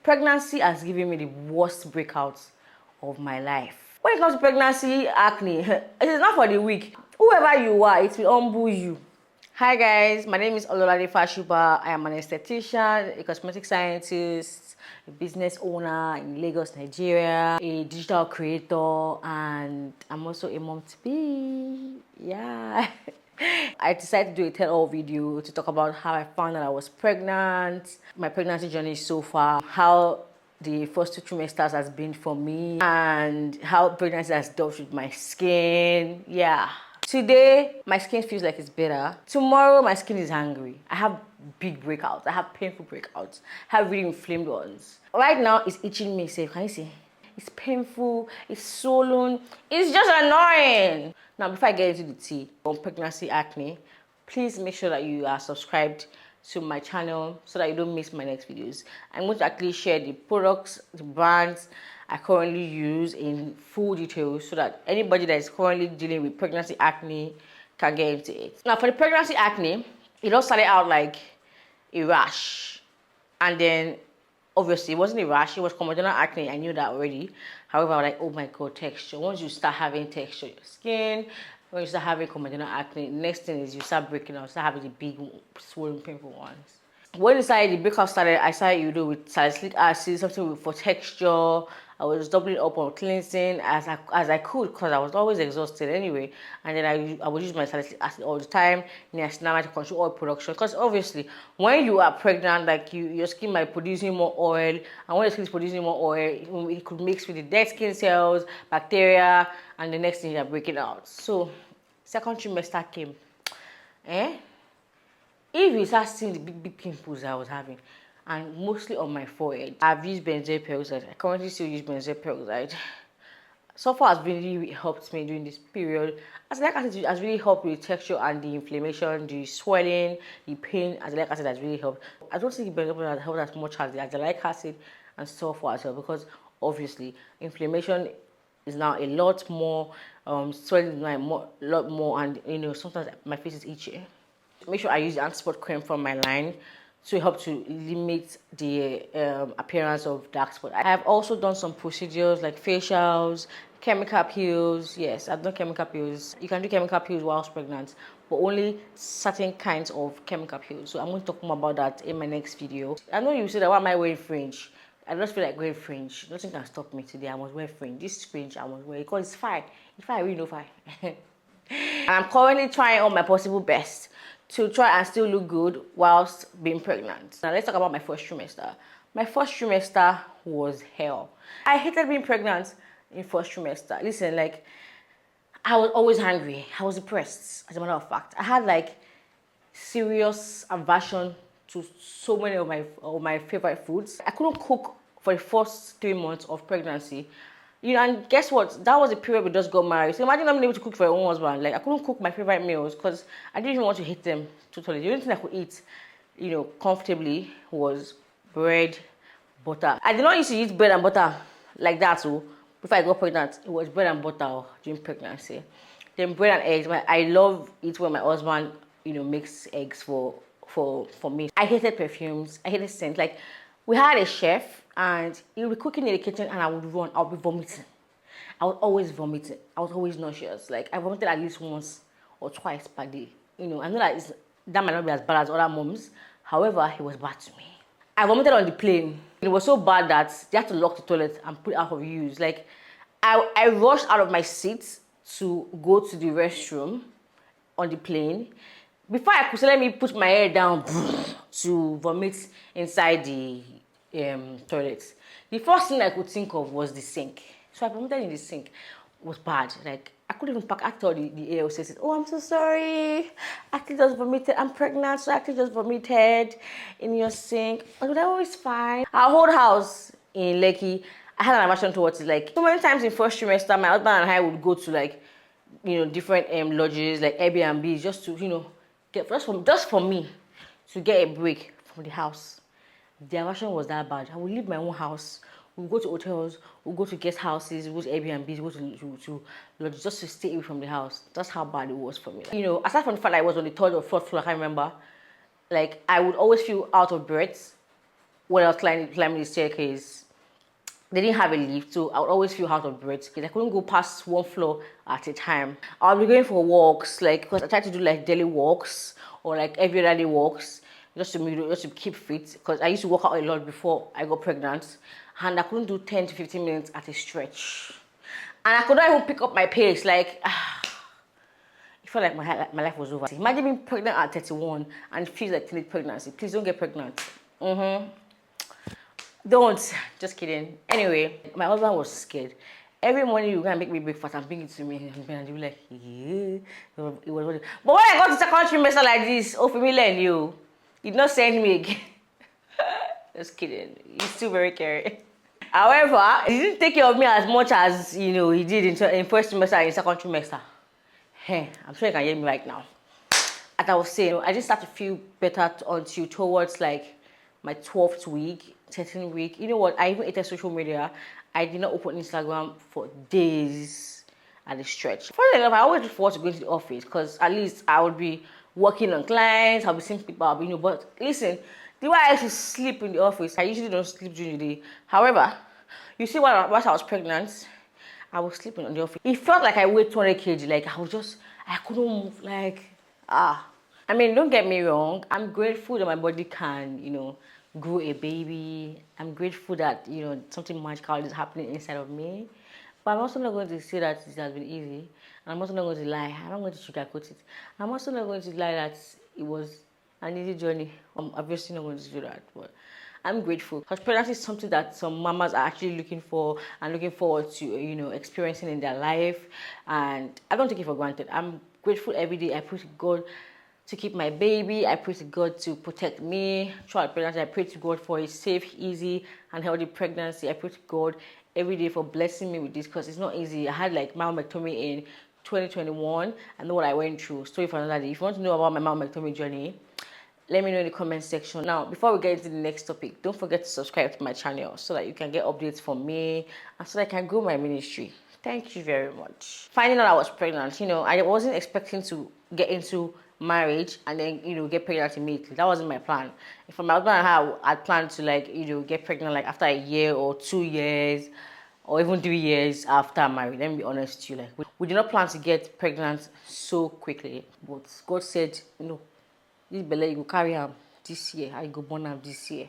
Pregnancy has given me the worst breakouts of my life. When it comes to pregnancy acne, it is not for the weak. Whoever you are, it will humble you. Hi guys, my name is Ololade Fashuba. I am an esthetician, a cosmetic scientist, a business owner in Lagos, Nigeria, a digital creator, and I'm also a mom to be. Yeah. I decided to do a tell-all video to talk about how I found out I was pregnant, my pregnancy journey so far, how the first 2 trimesters has been for me, and how pregnancy has dealt with my skin. Yeah. Today, my skin feels like it's better. Tomorrow, my skin is angry. I have big breakouts. I have painful breakouts. I have really inflamed ones. Right now, it's itching me. Say, can you see? It's painful. It's swollen. It's just annoying. Now, before I get into the tea on pregnancy acne, please make sure that you are subscribed to my channel so that you don't miss my next videos. I'm going to actually share the products, the brands I currently use in full details so that anybody that is currently dealing with pregnancy acne can get into it. Now, for the pregnancy acne, it all started out like a rash, and then obviously it wasn't a rash, it was comedonal acne. I knew that already. However, I was like, oh my god, texture. Once you start having texture in your skin, when you start having comedonal acne, next thing is you start breaking out, start having the big swollen painful ones. When the breakout started, I started with salicylic acid, something for texture. I was doubling up on cleansing as I could because I was always exhausted anyway. And then I would use my salicylic acid all the time, niacinamide to control oil production. Because obviously, when you are pregnant, like your skin might be producing more oil, and when your skin is producing more oil, it could mix with the dead skin cells, bacteria, and the next thing you're breaking out. So, second trimester came. If you start seeing the big pimples I was having, and mostly on my forehead, I've used benzoyl peroxide. I currently still use benzoyl peroxide. So far, has really helped me during this period. Azelaic acid has really helped with the texture and the inflammation, the swelling, the pain. Azelaic acid has really helped. I don't think benzoyl peroxide has helped as much as the azelaic acid and sulfur as well, because obviously inflammation is now a lot more, swelling is now a lot more, and sometimes my face is itchy. Make sure I use the anti-spot cream from my line to help to limit the appearance of dark spots. I have also done some procedures like facials, chemical peels. Yes, I've done chemical peels. You can do chemical peels whilst pregnant, but only certain kinds of chemical peels. So I'm going to talk more about that in my next video. I know you said that, why am I wearing fringe? I just feel like wearing fringe. Nothing can stop me today. I must wear fringe. This fringe I must wear because it's fine. It's fine, I really know fine. And I'm currently trying all my possible best to try and still look good whilst being pregnant. Now let's talk about my first trimester. My first trimester was hell. I hated being pregnant in first trimester. Listen, like, I was always hungry. I was depressed, as a matter of fact. I had like serious aversion to so many of my favorite foods. I couldn't cook for the first 3 months of pregnancy. And guess what? That was the period we just got married. So imagine not being able to cook for your own husband. Like, I couldn't cook my favorite meals because I didn't even want to hate them totally. The only thing I could eat, comfortably was bread, butter. I did not used to eat bread and butter like that, so before I got pregnant, it was bread and butter during pregnancy. Then bread and eggs. I love it when my husband, makes eggs for me. I hated perfumes. I hated scents. Like, we had a chef, and he would be cooking in the kitchen, and I would run. I would be vomiting. I was always vomiting. I was always nauseous. Like, I vomited at least once or twice per day. I know that might not be as bad as other moms. However, it was bad to me. I vomited on the plane. It was so bad that they had to lock the toilet and put it out of use. Like, I rushed out of my seat to go to the restroom on the plane. Before I could say, let me put my head down to vomit inside the toilet, the first thing I could think of was the sink. So I vomited in the sink. It was bad. Like, I couldn't even pack. I told the air hostess, oh, I'm so sorry. I actually just vomited. I'm pregnant, so I actually just vomited in your sink. But that was fine. Our whole house in Lekki, I had an aversion towards it. Like, so many times in first trimester, my husband and I would go to like, different lodges, like Airbnbs, just to, get just for me to get a break from the house. The aversion was that bad. I would leave my own house. We'll go to hotels, we'll go to guest houses, we'll go to Airbnbs, we'll go to lodges just to stay away from the house. That's how bad it was for me. Like, aside from the fact that I was on the 3rd or 4th floor, I can't remember, like, I would always feel out of breath when I was climbing the staircase, they didn't have a lift, so I would always feel out of breath because I couldn't go past one floor at a time. I'll be going for walks, like, because I try to do like daily walks or like every other day walks just to keep fit, because I used to work out a lot before I got pregnant, and I couldn't do 10 to 15 minutes at a stretch. And I could not even pick up my pace, like, it felt like my life was over. Imagine being pregnant at 31 and it feels like teenage pregnancy. Please don't get pregnant. Don't. Just kidding. Anyway, my husband was scared. Every morning you gonna make me breakfast and bring it to me, and he'll be like, yeah. It was. But when I got to second trimester like this, oh, for me, learn you. He did not send me again. Just kidding. He's still very caring. However, he didn't take care of me as much as he did in first trimester and in second trimester. Hey, I'm sure you can hear me right now. As I was saying, I just start to feel better until towards like my 12th week, 13th week. You know what? I even hated social media. I did not open Instagram for days at a stretch. Funny enough, I always look forward to going to the office because at least I would be working on clients, I'll be seeing people, but listen, the way I used to sleep in the office, I usually don't sleep during the day. However, you see, once I was pregnant, I was sleeping on the office. It felt like I weighed 200 kg. Like I couldn't move. Like, I mean, don't get me wrong. I'm grateful that my body can, grow a baby. I'm grateful that, something magical is happening inside of me. But I'm also not going to say that it has been easy. And I'm also not going to lie. I'm not going to sugarcoat it. I'm also not going to lie that it was an easy journey. I'm obviously not going to do that. But I'm grateful because pregnancy is something that some mamas are actually looking for and looking forward to, experiencing in their life. And I don't take it for granted. I'm grateful every day. I pray to God to keep my baby. I pray to God to protect me throughout pregnancy. I pray to God for a safe, easy, and healthy pregnancy. I pray to God every day for blessing me with this because it's not easy. I had like mammectomy in 2021. I know what I went through. Story for another day. If you want to know about my mammectomy journey, let me know in the comment section. Now, before we get into the next topic, don't forget to subscribe to my channel so that you can get updates from me and so that I can grow my ministry. Thank you very much. Finding out I was pregnant, I wasn't expecting to get into marriage and then, get pregnant immediately. That wasn't my plan. If my husband and I had planned to get pregnant like after a year or 2 years or even 3 years after marriage. Let me be honest with you. Like, we did not plan to get pregnant so quickly. But God said, this belly you go carry am this year, I go born am this year.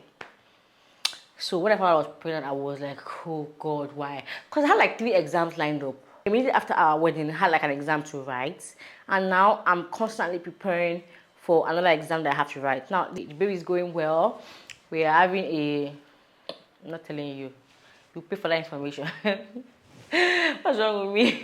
So whenever I was pregnant, I was like, oh God, why? Because I had like 3 exams lined up. Immediately after our wedding, I had like an exam to write. And now I'm constantly preparing for another exam that I have to write. Now, the baby is going well. We are having I'm not telling you. You pay for that information. What's wrong with me?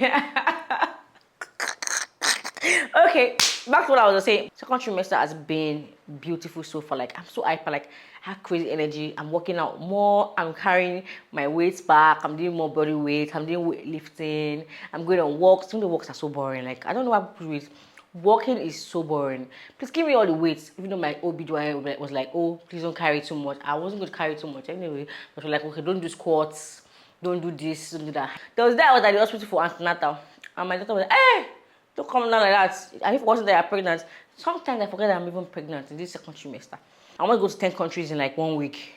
Okay, back to what I was saying. Second trimester has been beautiful so far. Like, I'm so hyper. Like, I have crazy energy. I'm working out more. I'm carrying my weights back. I'm doing more body weight. I'm doing weightlifting. I'm going on walks. Some of the walks are so boring. Like, I don't know why people do it. Walking is so boring. Please give me all the weights. Even though my OB was like, oh, please don't carry too much. I wasn't going to carry too much anyway. But we're like, okay, don't do squats. Don't do this. Don't do that. There was that I was at the hospital for antenatal. And my daughter was like, hey! Don't come down like that. And if it wasn't that I'm pregnant, sometimes I forget that I'm even pregnant in this second trimester. I want to go to 10 countries in like 1 week.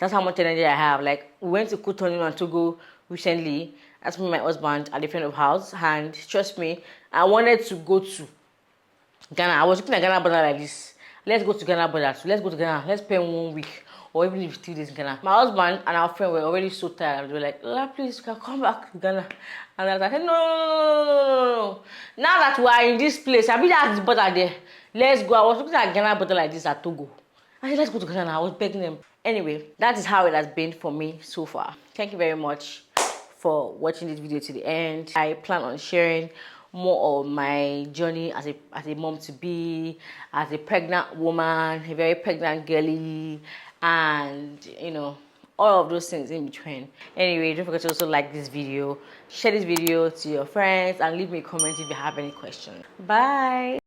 That's how much energy I have. Like, we went to Cotonou and Togo recently. That's me and my husband at a friend of house. And trust me, I wanted to go to Ghana. I was looking at Ghana border like this. Let's go to Ghana border. So let's go to Ghana. Let's spend 1 week. Or even if 2 days in Ghana. My husband and our friend were already so tired. They were like, Lola, please, you can come back to Ghana. And I was like, no. Now that we are in this place, I mean, that's the border there. Let's go. I was looking at Ghana border like this at Togo. I said, let's go to Ghana. I was begging them. Anyway, that is how it has been for me so far. Thank you very much for watching this video to the end. I plan on sharing more of my journey as a mom to be, as a pregnant woman, a very pregnant girly, and all of those things in between. Anyway, don't forget to also like this video, share this video to your friends, and leave me a comment if you have any questions. Bye.